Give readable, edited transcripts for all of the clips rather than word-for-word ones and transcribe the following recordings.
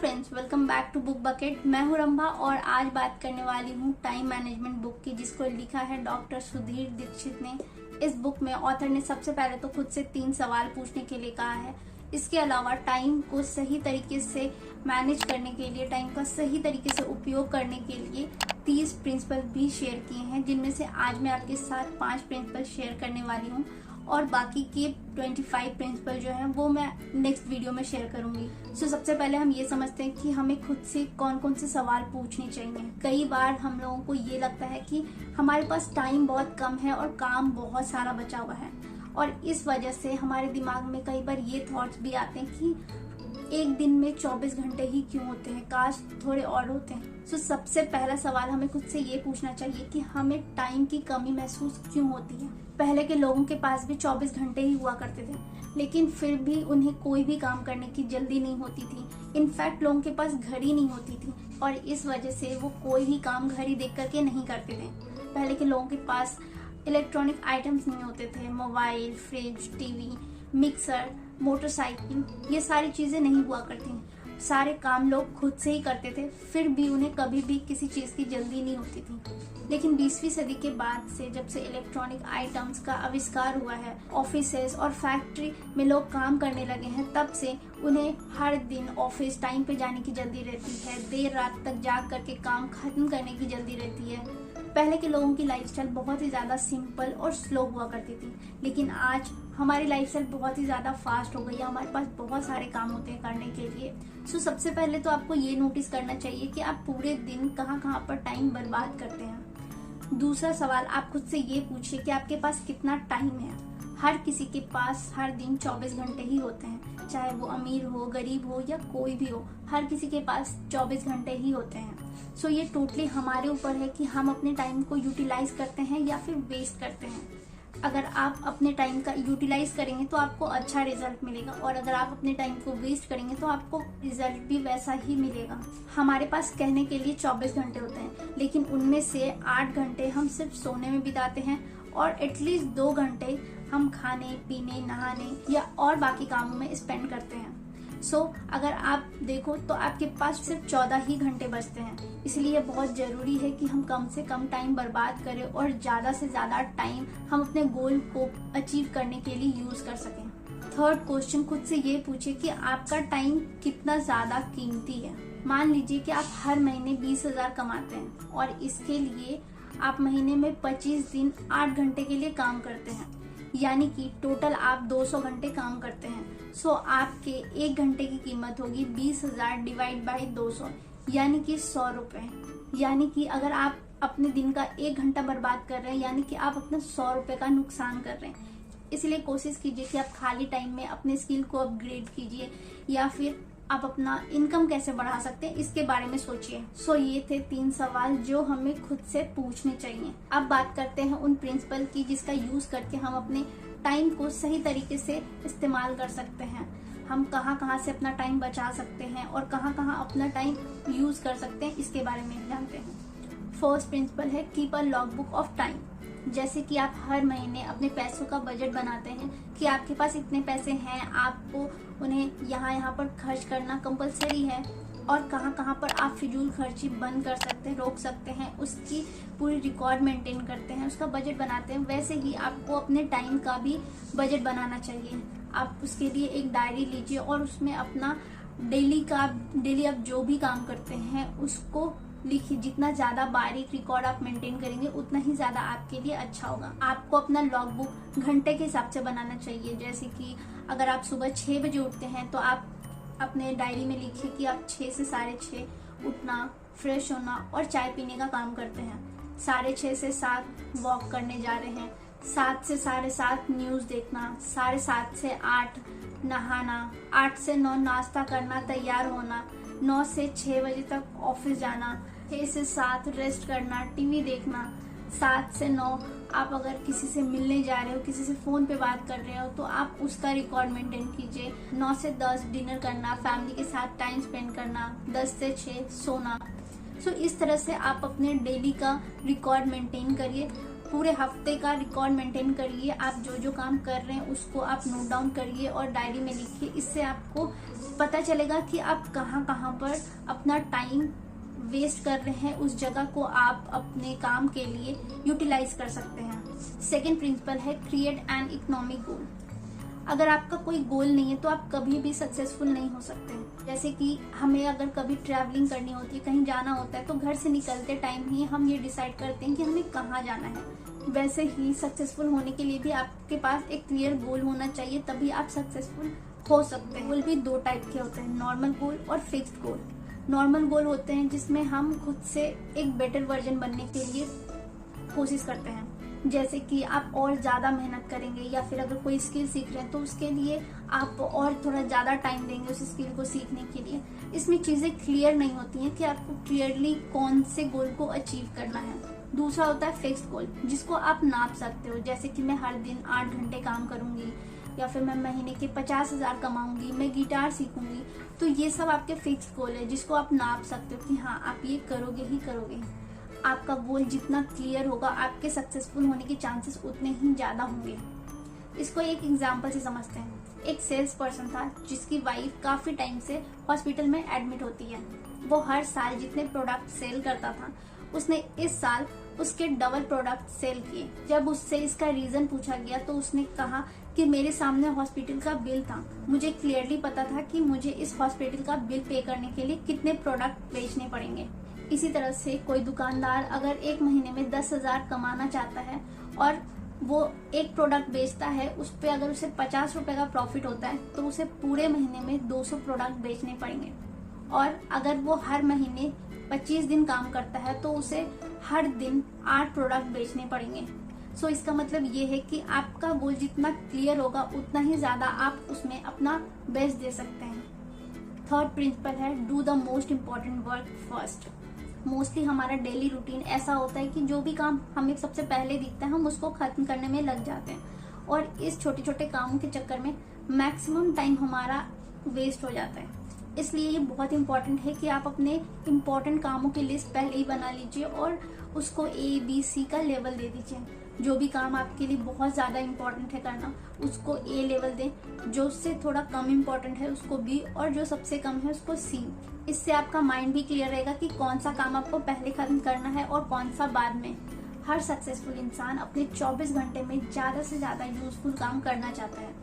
Friends, welcome back to book bucket. मैं हूं रंभा और आज बात करने वाली हूं टाइम मैनेजमेंट बुक की, जिसको लिखा है डॉक्टर सुधीर दीक्षित ने। इस बुक में ऑथर ने सबसे पहले तो खुद से 3 सवाल पूछने के लिए कहा है। इसके अलावा टाइम को सही तरीके से मैनेज करने के लिए, टाइम का सही तरीके से उपयोग करने के लिए 30 प्रिंसिपल भी शेयर किए हैं, जिनमें से आज मैं आपके साथ 5 प्रिंसिपल शेयर करने वाली हूँ और बाकी के 25 प्रिंसिपल जो हैं वो मैं नेक्स्ट वीडियो में शेयर करूंगी। सबसे पहले हम ये समझते हैं कि हमें खुद से कौन कौन से सवाल पूछने चाहिए। कई बार हम लोगों को ये लगता है कि हमारे पास टाइम बहुत कम है और काम बहुत सारा बचा हुआ है, और इस वजह से हमारे दिमाग में कई बार ये थॉट्स भी आते हैं कि एक दिन में 24 घंटे ही क्यों होते हैं, काश थोड़े और होते हैं। सबसे पहला सवाल हमें खुद से ये पूछना चाहिए कि हमें टाइम की कमी महसूस क्यों होती है। पहले के लोगों के पास भी 24 घंटे ही हुआ करते थे, लेकिन फिर भी उन्हें कोई भी काम करने की जल्दी नहीं होती थी। इनफैक्ट लोगों के पास घड़ी नहीं होती थी और इस वजह से वो कोई भी काम घड़ी देख करके नहीं करते थे। पहले के लोगों के पास इलेक्ट्रॉनिक आइटम्स नहीं होते थे, mobile, fridge, TV, mixer, motorcycle, ये सारी चीजें नहीं हुआ करती। सारे काम लोग खुद से ही करते थे, फिर भी उन्हें कभी भी किसी चीज की जल्दी नहीं होती थी। लेकिन 20वीं सदी के बाद से, जब से इलेक्ट्रॉनिक आइटम्स का आविष्कार हुआ है, ऑफिसेज और फैक्ट्री में लोग काम करने लगे हैं, तब से उन्हें हर दिन ऑफिस टाइम पे जाने की जल्दी रहती है, देर रात तक जाग करके काम खत्म करने की जल्दी रहती है। पहले के लोगों की लाइफस्टाइल बहुत ही ज्यादा सिंपल और स्लो हुआ करती थी, लेकिन आज हमारी लाइफस्टाइल बहुत ही ज्यादा फास्ट हो गई है। हमारे पास बहुत सारे काम होते हैं करने के लिए। सबसे पहले तो आपको ये नोटिस करना चाहिए कि आप पूरे दिन कहाँ पर टाइम बर्बाद करते हैं। दूसरा सवाल आप खुद से ये पूछिए कि आपके पास कितना टाइम है। हर किसी के पास हर दिन 24 घंटे ही होते हैं, चाहे वो अमीर हो, गरीब हो या कोई भी हो, हर किसी के पास 24 घंटे ही होते हैं। ये टोटली हमारे ऊपर है कि हम अपने टाइम को यूटिलाइज करते हैं या फिर वेस्ट करते हैं। अगर आप अपने टाइम का यूटिलाइज करेंगे तो आपको अच्छा रिजल्ट मिलेगा, और अगर आप अपने टाइम को वेस्ट करेंगे तो आपको रिजल्ट भी वैसा ही मिलेगा। हमारे पास कहने के लिए 24 घंटे होते हैं, लेकिन उनमें से 8 घंटे हम सिर्फ सोने में बिताते हैं और एटलीस्ट 2 घंटे हम खाने, पीने, नहाने या और बाकी कामों में स्पेंड करते हैं। अगर आप देखो तो आपके पास सिर्फ 14 ही घंटे बचते हैं। इसलिए बहुत जरूरी है कि हम कम से कम टाइम बर्बाद करें और ज्यादा से ज्यादा टाइम हम अपने गोल को अचीव करने के लिए यूज कर सकें। थर्ड क्वेश्चन खुद से ये पूछे कि आपका टाइम कितना ज्यादा कीमती है। मान लीजिए कि आप हर महीने 20,000 कमाते हैं और इसके लिए आप महीने में 25 दिन 8 घंटे के लिए काम करते हैं, यानी कि टोटल आप 200 घंटे काम करते हैं। आपके 1 घंटे की कीमत होगी 20,000 डिवाइड बाई 200, यानी कि 100 रुपए। यानी कि अगर आप अपने दिन का 1 घंटा बर्बाद कर रहे हैं, यानी कि आप अपना 100 रुपए का नुकसान कर रहे हैं। इसलिए कोशिश कीजिए कि आप खाली टाइम में अपने स्किल को अपग्रेड कीजिए, या फिर आप अपना इनकम कैसे बढ़ा सकते हैं इसके बारे में सोचिए। ये थे 3 सवाल जो हमें खुद से पूछने चाहिए। अब बात करते हैं उन प्रिंसिपल की जिसका यूज करके हम अपने टाइम को सही तरीके से इस्तेमाल कर सकते हैं। हम कहाँ से अपना टाइम बचा सकते हैं और कहाँ अपना टाइम यूज कर सकते हैं, इसके बारे में जानते हैं। फर्स्ट प्रिंसिपल है keep a log book of time. जैसे कि आप हर महीने अपने पैसों का बजट बनाते हैं कि आपके पास इतने पैसे हैं, आपको उन्हें यहाँ पर खर्च करना कंपलसरी है, और कहाँ पर आप फिजूल खर्ची बंद कर सकते हैं, रोक सकते हैं, उसकी पूरी रिकॉर्ड मेंटेन करते हैं, उसका बजट बनाते हैं। वैसे ही आपको अपने टाइम का भी बजट बनाना चाहिए। आप उसके लिए एक डायरी लीजिए और उसमें अपना डेली आप जो भी काम करते हैं उसको लिखिए। जितना ज्यादा बारीक रिकॉर्ड आप मेंटेन करेंगे उतना ही ज्यादा आपके लिए अच्छा होगा। आपको अपना लॉग बुक घंटे के हिसाब से बनाना चाहिए। जैसे कि अगर आप सुबह 6 बजे उठते हैं तो आप अपने डायरी में लिखिए कि आप 6 से 6:30 उठना, फ्रेश होना और चाय पीने का काम करते हैं। 6:30 से 7 वॉक करने जा रहे हैं, 7 से 7:30 न्यूज देखना, 7:30 से 8 नहाना, 8 से 9 नाश्ता करना, तैयार होना, 9 से 6 बजे तक ऑफिस जाना, 6 से 7 रेस्ट करना, टीवी देखना, 7 से 9 आप अगर किसी से मिलने जा रहे हो, किसी से फोन पे बात कर रहे हो तो आप उसका रिकॉर्ड मेंटेन कीजिए। 9 से 10 डिनर करना, फैमिली के साथ टाइम स्पेंड करना, 10 से 6 सोना। इस तरह से आप अपने डेली का रिकॉर्ड मेंटेन करिए, पूरे हफ्ते का रिकॉर्ड मेंटेन करिए। आप जो काम कर रहे हैं उसको आप नोट डाउन करिए और डायरी में लिखिए। इससे आपको पता चलेगा कि आप कहाँ कहाँ पर अपना टाइम वेस्ट कर रहे हैं, उस जगह को आप अपने काम के लिए यूटिलाइज कर सकते हैं। सेकेंड प्रिंसिपल है क्रिएट एन इकोनॉमिक गोल। अगर आपका कोई गोल नहीं है तो आप कभी भी सक्सेसफुल नहीं हो सकते। जैसे कि हमें अगर कभी ट्रैवलिंग करनी होती है, कहीं जाना होता है, तो घर से निकलते टाइम ही हम ये डिसाइड करते हैं कि हमें कहाँ जाना है। वैसे ही सक्सेसफुल होने के लिए भी आपके पास एक क्लियर गोल होना चाहिए, तभी आप सक्सेसफुल हो सकते हैं। गोल भी दो टाइप के होते हैं, नॉर्मल गोल और फिक्स्ड गोल। नॉर्मल गोल होते हैं जिसमें हम खुद से एक बेटर वर्जन बनने के लिए कोशिश करते हैं, जैसे कि आप और ज़्यादा मेहनत करेंगे, या फिर अगर कोई स्किल सीख रहे हैं तो उसके लिए आप और थोड़ा ज़्यादा टाइम देंगे उस स्किल को सीखने के लिए। इसमें चीज़ें क्लियर नहीं होती हैं कि आपको क्लियरली कौन से गोल को अचीव करना है। दूसरा होता है फिक्स्ड गोल, जिसको आप नाप सकते हो, जैसे कि मैं हर दिन 8 घंटे काम करूंगी, या फिर मैं महीने के 50,000 कमाऊंगी, मैं गिटार सीखूंगी। तो ये सब आपके फिक्स्ड गोल है जिसको आप नाप सकते हो कि हाँ आप ये करोगे ही करोगे। आपका गोल जितना क्लियर होगा, आपके सक्सेसफुल होने के चांसेस उतने ही ज्यादा होंगे। इसको एक एग्जांपल से समझते हैं। एक सेल्स पर्सन था जिसकी वाइफ काफी टाइम से हॉस्पिटल में एडमिट होती है। वो हर साल जितने प्रोडक्ट सेल करता था, उसने इस साल उसके डबल प्रोडक्ट सेल किए। जब उससे इसका रीजन पूछा गया तो उसने कहा कि मेरे सामने हॉस्पिटल का बिल था, मुझे क्लियरली पता था कि मुझे इस हॉस्पिटल का बिल पे करने के लिए कितने प्रोडक्ट बेचने पड़ेंगे। इसी तरह से कोई दुकानदार अगर एक महीने में 10,000 कमाना चाहता है और वो एक प्रोडक्ट बेचता है, उस पे अगर उसे 50 रुपए का प्रॉफिट होता है तो उसे पूरे महीने में 200 प्रोडक्ट बेचने पड़ेंगे। और अगर वो हर महीने 25 दिन काम करता है तो उसे हर दिन 8 प्रोडक्ट बेचने पड़ेंगे। सो इसका मतलब ये है कि आपका गोल जितना क्लियर होगा उतना ही ज्यादा आप उसमें अपना बेस्ट दे सकते हैं। थर्ड प्रिंसिपल है do the most important work first. Mostly हमारा डेली रूटीन ऐसा होता है कि जो भी काम हमें सबसे पहले दिखता है हम उसको खत्म करने में लग जाते हैं, और इस छोटे छोटे कामों के चक्कर में मैक्सिमम टाइम हमारा वेस्ट हो जाता है। इसलिए ये बहुत इंपॉर्टेंट है कि आप अपने इम्पोर्टेंट कामों की लिस्ट पहले ही बना लीजिए और उसको A-B-C का लेवल दे दीजिए। जो भी काम आपके लिए बहुत ज्यादा इम्पोर्टेंट है करना, उसको A लेवल दें, जो उससे थोड़ा कम इम्पोर्टेंट है उसको B, और जो सबसे कम है उसको C। इससे आपका माइंड भी क्लियर रहेगा कि कौन सा काम आपको पहले खत्म करना है और कौन सा बाद में। हर सक्सेसफुल इंसान अपने 24 घंटे में ज्यादा से ज्यादा यूजफुल काम करना चाहता है।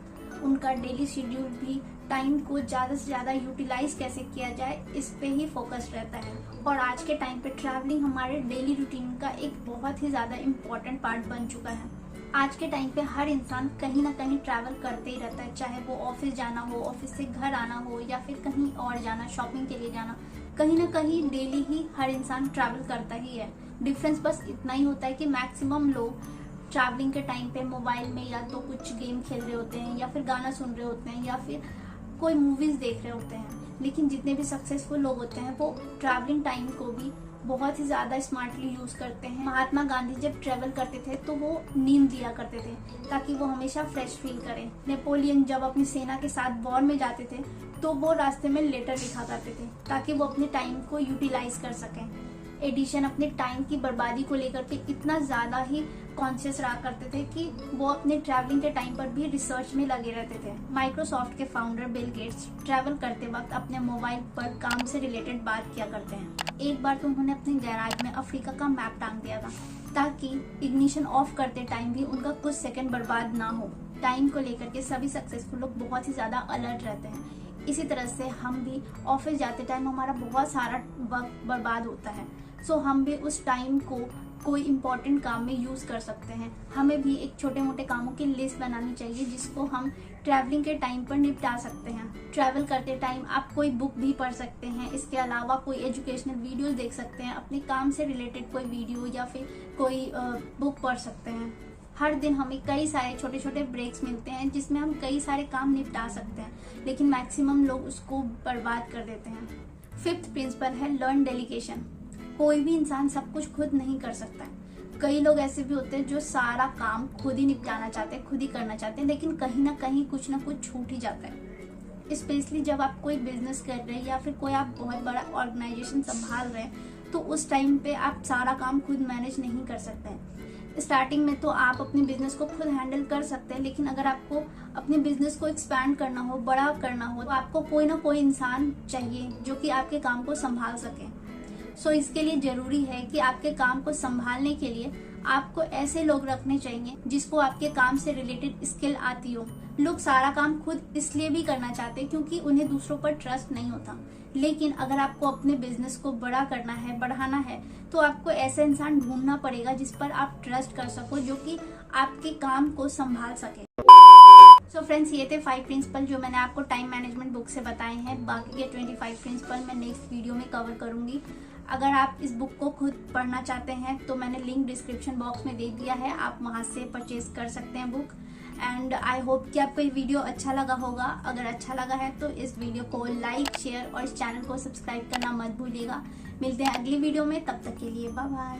उनका डेली शेड्यूल भी टाइम को ज्यादा से ज्यादा यूटिलाइज कैसे किया जाए इस पे ही फोकस रहता है। और आज के टाइम पे ट्रैवलिंग हमारे डेली रूटीन का एक बहुत ही ज्यादा इम्पोर्टेंट पार्ट बन चुका है। आज के टाइम पे हर इंसान कहीं ना कहीं ट्रैवल करते ही रहता है, चाहे वो ऑफिस जाना हो, ऑफिस से घर आना हो, या फिर कहीं और जाना, शॉपिंग के लिए जाना। कहीं ना कहीं डेली ही हर इंसान ट्रैवल करता ही है। डिफरेंस बस इतना ही होता है कि मैक्सिमम लोग ट्रैवलिंग के टाइम पे मोबाइल में या तो कुछ गेम खेल रहे होते हैं, या फिर गाना सुन रहे होते हैं, या फिर कोई मूवीज देख रहे होते हैं। लेकिन जितने भी सक्सेसफुल लोग होते हैं वो ट्रैवलिंग टाइम को भी बहुत ही ज्यादा स्मार्टली यूज करते हैं। महात्मा गांधी जब ट्रेवल करते थे तो वो नींद लिया करते थे ताकि वो हमेशा फ्रेश फील करें। नेपोलियन जब अपनी सेना के साथ वॉर में जाते थे तो वो रास्ते में लेटर लिखा करते थे ताकि वो अपने टाइम को यूटिलाइज कर सकें। एडिशन अपने टाइम की बर्बादी को लेकर के इतना ज्यादा ही कॉन्शियस रहा करते थे कि वो अपने ट्रैवलिंग के टाइम पर भी रिसर्च में लगे रहते थे। माइक्रोसॉफ्ट के फाउंडर बिल गेट्स ट्रैवल करते वक्त अपने मोबाइल पर काम से रिलेटेड बात किया करते हैं। एक बार तो उन्होंने अपने गैराज में अफ्रीका का मैप टांग दिया था ताकि इग्निशन ऑफ करते टाइम भी उनका कुछ सेकंड बर्बाद ना हो। टाइम को लेकर के सभी सक्सेसफुल लोग बहुत ही ज्यादा अलर्ट रहते हैं। इसी तरह से हम भी ऑफिस जाते टाइम हमारा बहुत सारा वक्त बर्बाद होता है, सो हम भी उस टाइम को कोई इम्पोर्टेंट काम में यूज कर सकते हैं। हमें भी एक छोटे मोटे कामों की लिस्ट बनानी चाहिए जिसको हम ट्रैवलिंग के टाइम पर निपटा सकते हैं। ट्रैवल करते टाइम आप कोई बुक भी पढ़ सकते हैं, इसके अलावा कोई एजुकेशनल वीडियो देख सकते हैं, अपने काम से रिलेटेड कोई वीडियो या फिर कोई बुक पढ़ सकते हैं। हर दिन हमें कई सारे छोटे छोटे ब्रेक्स मिलते हैं जिसमें हम कई सारे काम निपटा सकते हैं, लेकिन मैक्सिमम लोग उसको बर्बाद कर देते हैं। फिफ्थ प्रिंसिपल है लर्न डेलीगेशन। कोई भी इंसान सब कुछ खुद नहीं कर सकता है। कई लोग ऐसे भी होते हैं जो सारा काम खुद ही निपटाना चाहते हैं, खुद ही करना चाहते हैं, लेकिन कहीं ना कहीं कुछ ना कुछ छूट ही जाता है। स्पेशली जब आप कोई बिजनेस कर रहे हैं या फिर कोई आप बहुत बड़ा ऑर्गेनाइजेशन संभाल रहे हैं तो उस टाइम पे आप सारा काम खुद मैनेज नहीं कर सकते हैं। स्टार्टिंग में तो आप अपने बिजनेस को खुद हैंडल कर सकते हैं, लेकिन अगर आपको अपने बिजनेस को एक्सपैंड करना हो, बड़ा करना हो, तो आपको कोई ना कोई इंसान चाहिए जो कि आपके काम को संभाल सके। सो इसके लिए जरूरी है कि आपके काम को संभालने के लिए आपको ऐसे लोग रखने चाहिए जिसको आपके काम से रिलेटेड स्किल आती हो। लोग सारा काम खुद इसलिए भी करना चाहते हैं क्योंकि उन्हें दूसरों पर ट्रस्ट नहीं होता, लेकिन अगर आपको अपने बिजनेस को बड़ा करना है, बढ़ाना है, तो आपको ऐसा इंसान ढूंढना पड़ेगा जिस पर आप ट्रस्ट कर सको, जो कि आपके काम को संभाल सके। सो फ्रेंड्स, ये थे 5 प्रिंसिपल जो मैंने आपको टाइम मैनेजमेंट बुक से बताए हैं। बाकी के 25 प्रिंसिपल मैं नेक्स्ट वीडियो में कवर करूंगी। अगर आप इस बुक को खुद पढ़ना चाहते हैं तो मैंने लिंक डिस्क्रिप्शन बॉक्स में दे दिया है, आप वहां से परचेज कर सकते हैं बुक। एंड आई होप कि आपको ये वीडियो अच्छा लगा होगा। अगर अच्छा लगा है तो इस वीडियो को लाइक, शेयर और इस चैनल को सब्सक्राइब करना मत भूलिएगा। मिलते हैं अगली वीडियो में, तब तक के लिए बाय बाय।